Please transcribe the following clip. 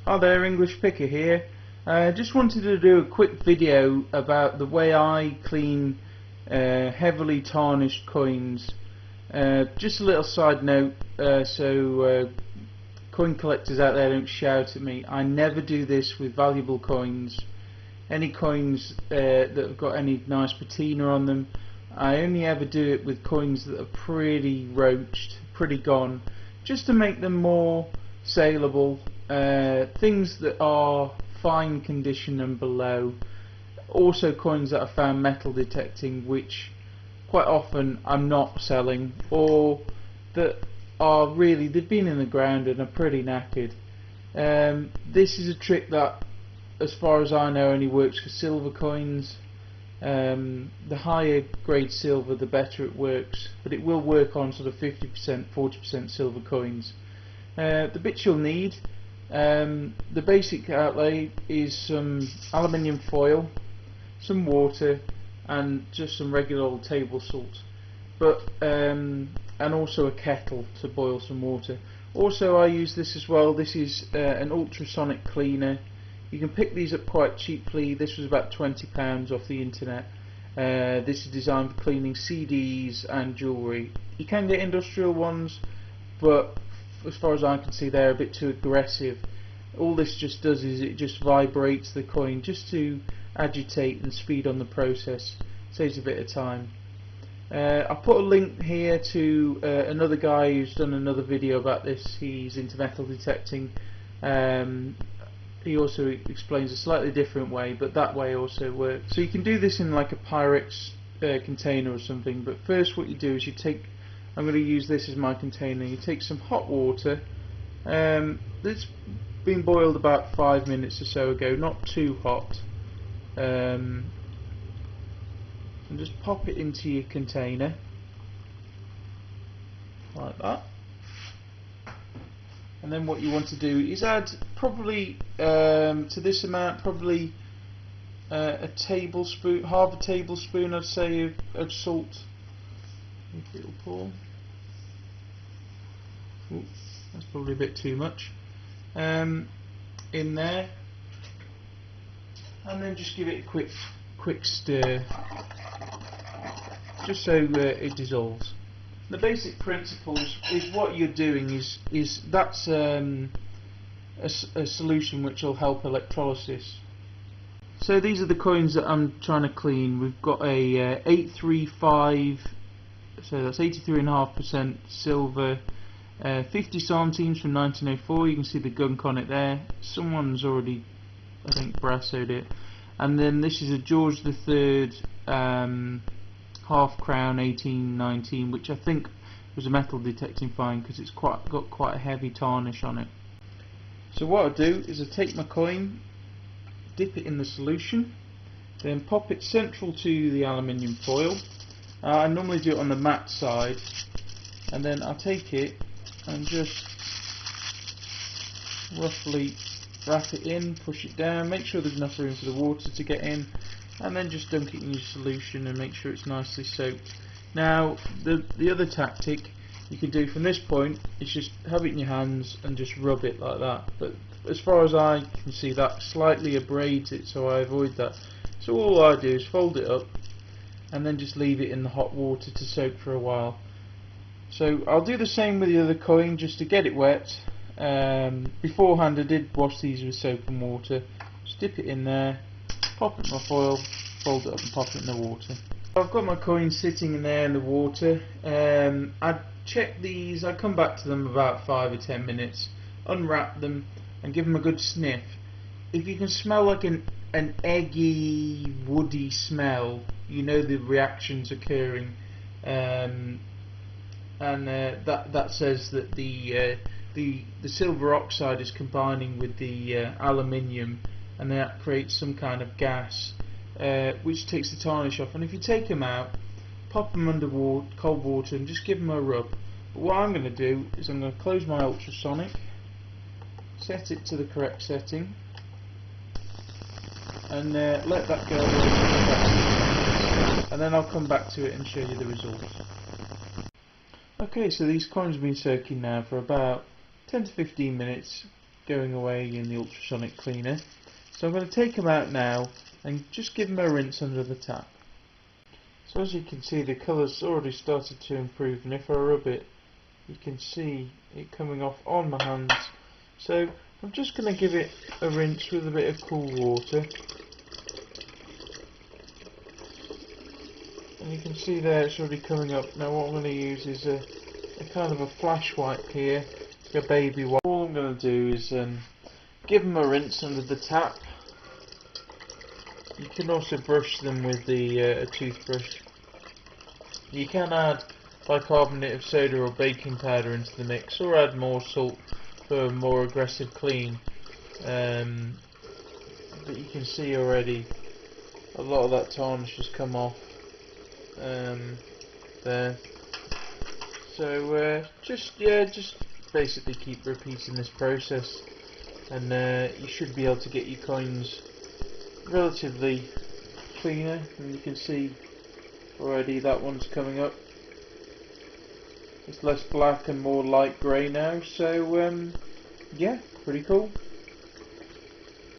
Hi there, English Picker here. Just wanted to do a quick video about the way I clean heavily tarnished coins. Just a little side note, so coin collectors out there don't shout at me. I never do this with valuable coins. Any coins that have got any nice patina on them, I only ever do it with coins that are pretty roached, pretty gone, just to make them more saleable. Things that are fine condition and below. Also coins that I found metal detecting, which quite often I'm not selling, or that are really, they've been in the ground and are pretty knackered. This is a trick that, as far as I know, only works for silver coins. The higher grade silver, the better it works, but it will work on sort of 50%, 40% silver coins. The bits you'll need, the basic outlay is some aluminium foil, some water, and just some regular old table salt, and also a kettle to boil some water. Also, I use this as well. This is an ultrasonic cleaner. You can pick these up quite cheaply. This was about £20 off the internet. This is designed for cleaning CDs and jewellery. You can get industrial ones, but as far as I can see, they're a bit too aggressive. All this just does is it just vibrates the coin just to agitate and speed on the process. Saves a bit of time. I'll put a link here to another guy who's done another video about this. He's into metal detecting. He also explains a slightly different way, but that way also works. So you can do this in like a Pyrex container or something, but first what you do is you take, I'm going to use this as my container, you take some hot water that's been boiled about 5 minutes or so ago, not too hot, and just pop it into your container like that. And then what you want to do is add probably to this amount, probably a tablespoon, half a tablespoon I'd say of salt, if it'll pour. Ooh, that's probably a bit too much. In there, and then just give it a quick stir, just so it dissolves. The basic principles is what you're doing is that's a solution which will help electrolysis. So these are the coins that I'm trying to clean. We've got a 835, so that's 83.5% silver, 50 centimes from 1904. You can see the gunk on it there. Someone's already, I think, brassoed it. And then this is a George III half crown 1819, which I think was a metal detecting find because it's got quite a heavy tarnish on it. So what I do is I take my coin, dip it in the solution, then pop it central to the aluminium foil. I normally do it on the matte side, and then I take it and just roughly wrap it in, push it down, make sure there's enough room for the water to get in, and then just dunk it in your solution and make sure it's nicely soaked. Now the other tactic you can do from this point is just have it in your hands and just rub it like that, but as far as I can see that slightly abrades it, so I avoid that. So all I do is fold it up and then just leave it in the hot water to soak for a while. So I'll do the same with the other coin just to get it wet. Beforehand I did wash these with soap and water. Just dip it in there, pop it in my foil, fold it up and pop it in the water. I've got my coins sitting in there in the water. I check these, I come back to them about 5 or 10 minutes, unwrap them and give them a good sniff. If you can smell like an eggy, woody smell, you know the reaction's occurring, and that says that the silver oxide is combining with the aluminium, and that creates some kind of gas which takes the tarnish off. And if you take them out, pop them under cold water and just give them a rub. But what I'm going to do is I'm going to close my ultrasonic, set it to the correct setting, and let that go, and then I'll come back to it and show you the results. Okay, so these coins have been soaking now for about 10 to 15 minutes. going away in the ultrasonic cleaner. So I'm going to take them out now and just give them a rinse under the tap. So as you can see, the colour's already started to improve, and if I rub it, you can see it coming off on my hands. So I'm just going to give it a rinse with a bit of cool water. And you can see there it's already coming up. Now what I'm going to use is a kind of a flash wipe here, like a baby wipe. All I'm going to do is give them a rinse under the tap. You can also brush them with a toothbrush. You can add bicarbonate of soda or baking powder into the mix, or add more salt for a more aggressive clean. But you can see already a lot of that tarnish has come off there. So just basically keep repeating this process, and you should be able to get your coins relatively cleaner. And you can see already that one's coming up. It's less black and more light grey now, so yeah, pretty cool.